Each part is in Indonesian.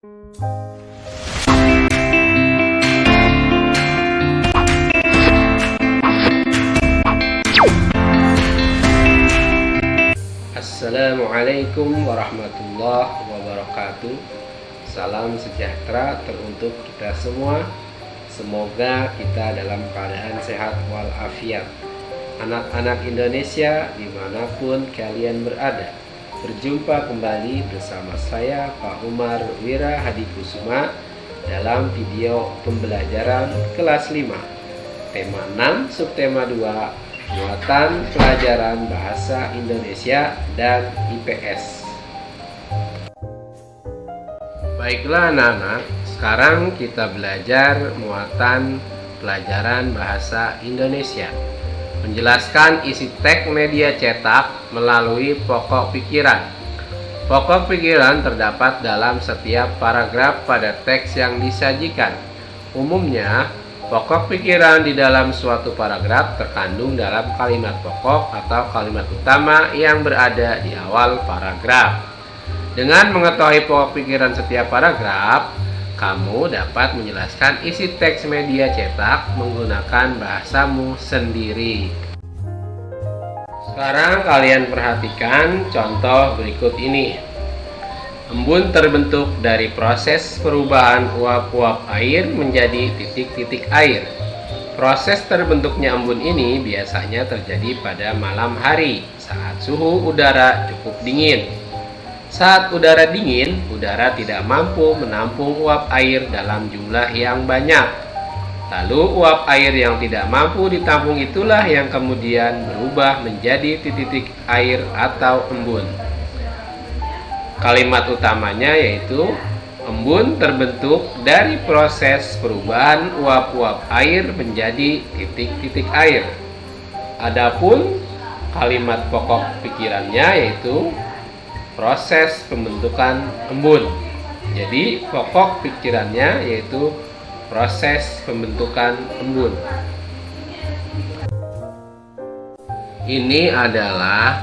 Assalamualaikum warahmatullahi wabarakatuh. Salam sejahtera teruntuk kita semua. Semoga kita dalam keadaan sehat walafiat. Anak-anak Indonesia dimanapun kalian berada, berjumpa kembali bersama saya Pak Umar Wira Hadikusuma dalam video pembelajaran kelas 5 tema 6 subtema 2 muatan pelajaran bahasa Indonesia dan IPS. Baiklah anak-anak, sekarang kita belajar muatan pelajaran bahasa Indonesia. Menjelaskan isi teks media cetak melalui pokok pikiran. Pokok pikiran terdapat dalam setiap paragraf pada teks yang disajikan. Umumnya, pokok pikiran di dalam suatu paragraf terkandung dalam kalimat pokok atau kalimat utama yang berada di awal paragraf. Dengan mengetahui pokok pikiran setiap paragraf, kamu dapat menjelaskan isi teks media cetak menggunakan bahasamu sendiri. Sekarang kalian perhatikan contoh berikut ini. Embun terbentuk dari proses perubahan uap-uap air menjadi titik-titik air. Proses terbentuknya embun ini biasanya terjadi pada malam hari saat suhu udara cukup dingin. Saat udara dingin, udara tidak mampu menampung uap air dalam jumlah yang banyak. Lalu uap air yang tidak mampu ditampung itulah yang kemudian berubah menjadi titik-titik air atau embun. Kalimat utamanya yaitu embun terbentuk dari proses perubahan uap-uap air menjadi titik-titik air. Adapun kalimat pokok pikirannya yaitu proses pembentukan embun. Jadi pokok pikirannya yaitu proses pembentukan embun. Ini adalah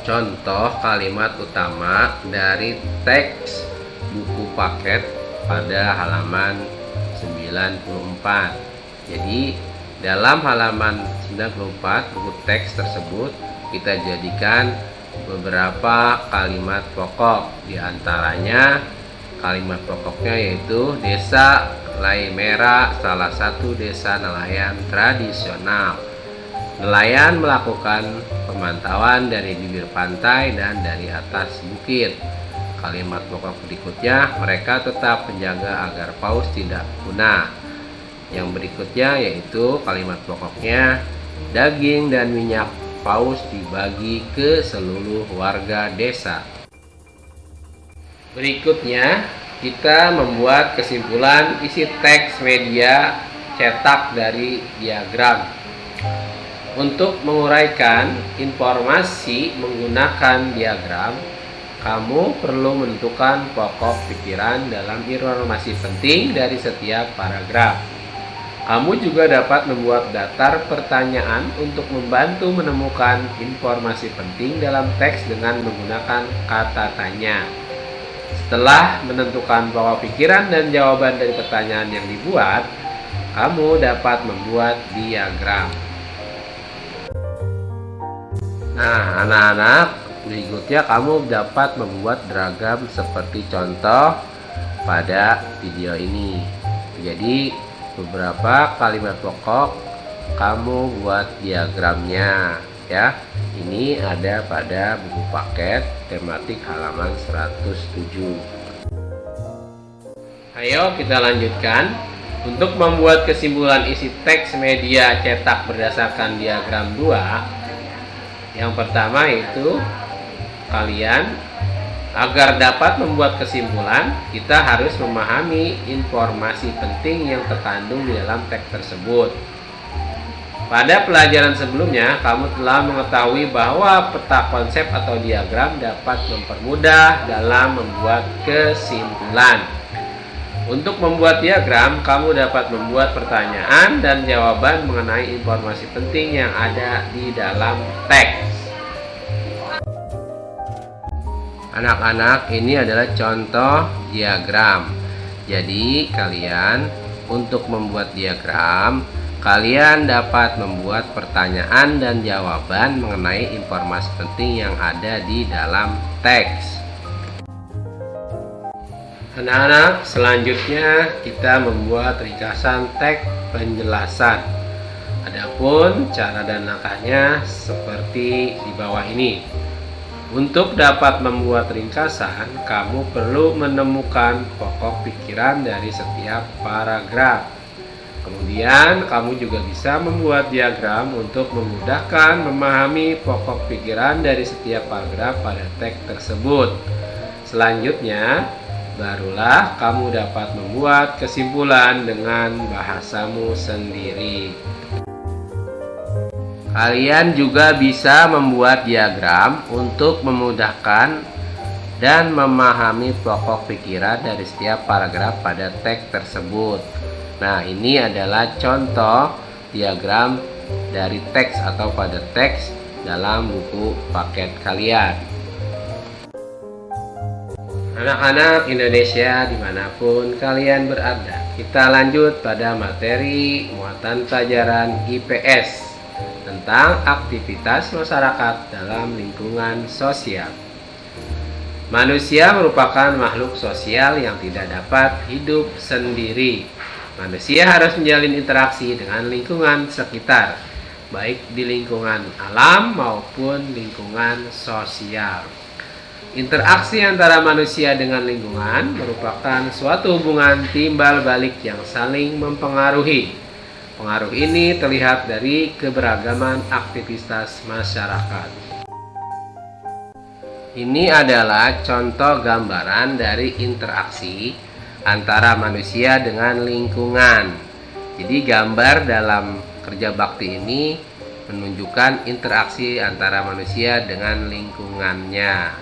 contoh kalimat utama dari teks buku paket pada halaman 94. Jadi dalam halaman 94 buku teks tersebut kita jadikan beberapa kalimat pokok. Di antaranya kalimat pokoknya yaitu Desa Laimera salah satu desa nelayan tradisional. Nelayan melakukan pemantauan dari bibir pantai dan dari atas bukit. Kalimat pokok berikutnya, mereka tetap menjaga agar paus tidak punah. Yang berikutnya yaitu kalimat pokoknya, daging dan minyak paus dibagi ke seluruh warga desa. Berikutnya, kita membuat kesimpulan isi teks media cetak dari diagram. Untuk menguraikan informasi menggunakan diagram, kamu perlu menentukan pokok pikiran dalam informasi penting dari setiap paragraf. Kamu juga dapat membuat daftar pertanyaan untuk membantu menemukan informasi penting dalam teks dengan menggunakan kata tanya. Setelah menentukan pokok pikiran dan jawaban dari pertanyaan yang dibuat, kamu dapat membuat diagram. Nah, anak-anak, berikutnya kamu dapat membuat diagram seperti contoh pada video ini. Jadi, beberapa kalimat pokok kamu buat diagramnya ya. Ini ada pada buku paket tematik halaman 107. Ayo kita lanjutkan. Untuk membuat kesimpulan isi teks media cetak berdasarkan diagram 2, yang pertama itu kalian agar dapat membuat kesimpulan, kita harus memahami informasi penting yang terkandung di dalam teks tersebut. Pada pelajaran sebelumnya, kamu telah mengetahui bahwa peta konsep atau diagram dapat mempermudah dalam membuat kesimpulan. Untuk membuat diagram, kamu dapat membuat pertanyaan dan jawaban mengenai informasi penting yang ada di dalam teks. Anak-anak, ini adalah contoh diagram. Jadi kalian untuk membuat diagram, kalian dapat membuat pertanyaan dan jawaban mengenai informasi penting yang ada di dalam teks. Anak-anak, selanjutnya kita membuat ringkasan teks penjelasan. Adapun cara dan langkahnya seperti di bawah ini. Untuk dapat membuat ringkasan, kamu perlu menemukan pokok pikiran dari setiap paragraf. Kemudian, kamu juga bisa membuat diagram untuk memudahkan memahami pokok pikiran dari setiap paragraf pada teks tersebut. Selanjutnya, barulah kamu dapat membuat kesimpulan dengan bahasamu sendiri. Kalian juga bisa membuat diagram untuk memudahkan dan memahami pokok pikiran dari setiap paragraf pada teks tersebut. Nah, ini adalah contoh diagram dari teks atau pada teks dalam buku paket kalian. Anak-anak Indonesia dimanapun kalian berada, kita lanjut pada materi muatan pelajaran IPS tentang aktivitas masyarakat dalam lingkungan sosial. Manusia merupakan makhluk sosial yang tidak dapat hidup sendiri. Manusia harus menjalin interaksi dengan lingkungan sekitar, baik di lingkungan alam maupun lingkungan sosial. Interaksi antara manusia dengan lingkungan merupakan suatu hubungan timbal balik yang saling mempengaruhi. Pengaruh ini terlihat dari keberagaman aktivitas masyarakat. Ini adalah contoh gambaran dari interaksi antara manusia dengan lingkungan. Jadi gambar dalam kerja bakti ini menunjukkan interaksi antara manusia dengan lingkungannya.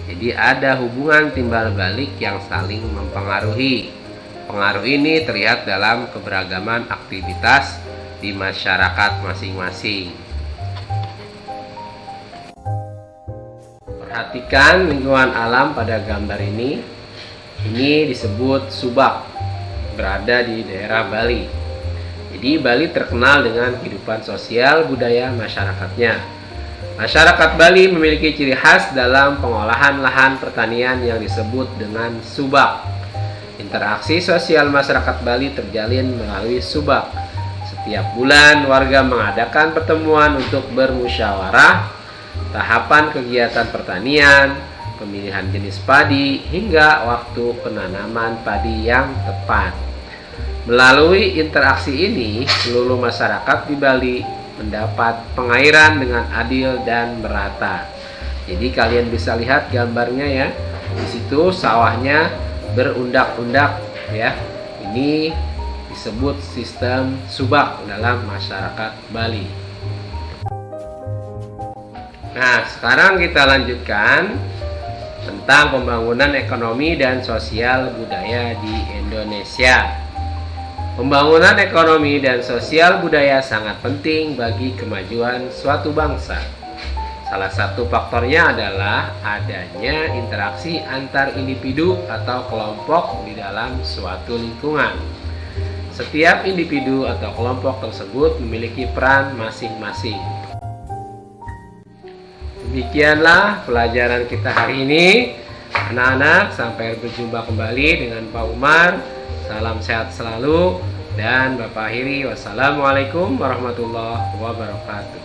Jadi ada hubungan timbal balik yang saling mempengaruhi. Pengaruh ini terlihat dalam keberagaman aktivitas di masyarakat masing-masing. Perhatikan lingkungan alam pada gambar ini. Ini disebut subak, berada di daerah Bali. Jadi Bali terkenal dengan kehidupan sosial budaya masyarakatnya. Masyarakat Bali memiliki ciri khas dalam pengolahan lahan pertanian yang disebut dengan subak. Interaksi sosial masyarakat Bali terjalin melalui subak. Setiap bulan warga mengadakan pertemuan untuk bermusyawarah, tahapan kegiatan pertanian, pemilihan jenis padi, hingga waktu penanaman padi yang tepat. Melalui interaksi ini, seluruh masyarakat di Bali mendapat pengairan dengan adil dan merata. Jadi kalian bisa lihat gambarnya ya. Di situ sawahnya berundak-undak ya. Ini disebut sistem subak dalam masyarakat Bali. Nah, sekarang kita lanjutkan tentang pembangunan ekonomi dan sosial budaya di Indonesia. Pembangunan ekonomi dan sosial budaya sangat penting bagi kemajuan suatu bangsa. Salah satu faktornya adalah adanya interaksi antar individu atau kelompok di dalam suatu lingkungan. Setiap individu atau kelompok tersebut memiliki peran masing-masing. Demikianlah pelajaran kita hari ini. Anak-anak, sampai berjumpa kembali dengan Pak Umar. Salam sehat selalu dan Bapak akhiri. Wassalamualaikum warahmatullahi wabarakatuh.